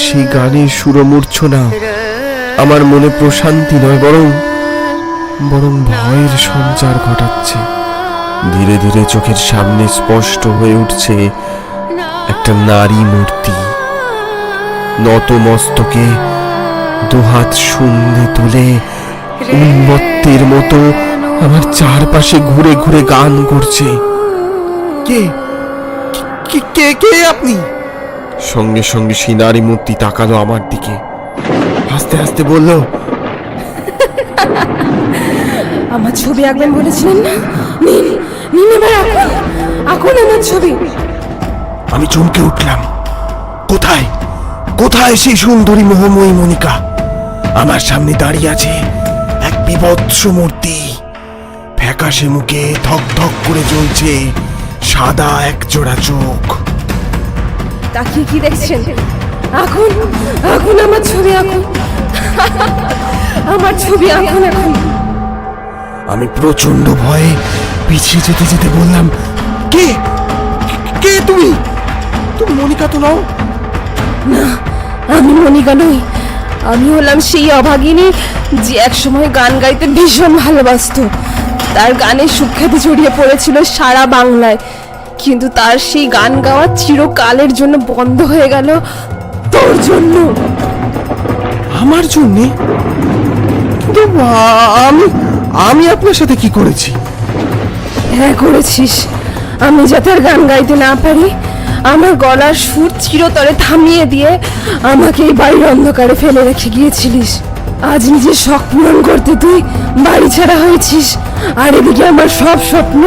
সেই গানের সুরমূর্ছনা আমার মনে প্রশান্তি নয়, বরং ভয়ের সঞ্চার ঘটাচ্ছে। ধীরে ধীরে চোখের সামনে স্পষ্ট হয়ে উঠছে একটা নারী মূর্তি, নত মস্তকে দুহাত শূন্যে তুলে উন্মত্তের মতো আমার চারপাশে ঘুরে ঘুরে গান করছে। কে কে কে কে আপনি? সঙ্গে সঙ্গে সেই নারী মূর্তি তাকালো আমার দিকে, হাসতে হাসতে বলল, আমার ছবি আঁকবেন বলেছিলেন না? নিন নিন, এবার আঁকুন আমার ছবি। আমি চমকে উঠলাম। কোথায় কোথায় সেই সুন্দরী মোহময়ী মনিকা? আমার সামনে দাঁড়িয়ে আছে এক বিভৎস মূর্তি, ফ্যাকাশে মুখে ধক ধক করে জ্বলছে সাদা এক জোড়া চোখ। তাকিয়ে কি দেখছেন? আঁকুন আঁকুন আমার ছবি, আঁকুন আমার ছবি, আঁকুন এখন। আমি প্রচন্ড ভয়ে পিছিয়ে যেতে যেতে বললাম, কে কে তুমি? তুমি মনিকা তো নও। না, আমি মনিকা নই। আমি হলাম সেই অভাগিনী যে একসময় গান গাইতে ভীষণ ভালোবাসতো। তার গানের সুখ্যাতি ছড়িয়ে পড়েছিল সারা বাংলায়, কিন্তু তার সেই গান গাওয়া চিরকালের জন্য বন্ধ হয়ে গেল তোর জন্য। আমার জন্যে? কিন্তু আমি আপনার সাথে কি করেছি? হ্যাঁ করেছিস। আমি যাতে আর গান গাইতে না পারি, আমার গলার সুর চিরতরে থামিয়ে দিয়ে আমাকে এই বাড়ির অন্ধকারে ফেলে রেখে গিয়েছিলিস। আজ নিজের শখ পূরণ করতে তুই বাড়ি ছাড়া হয়েছিস, আর এদিকে আমার সব স্বপ্ন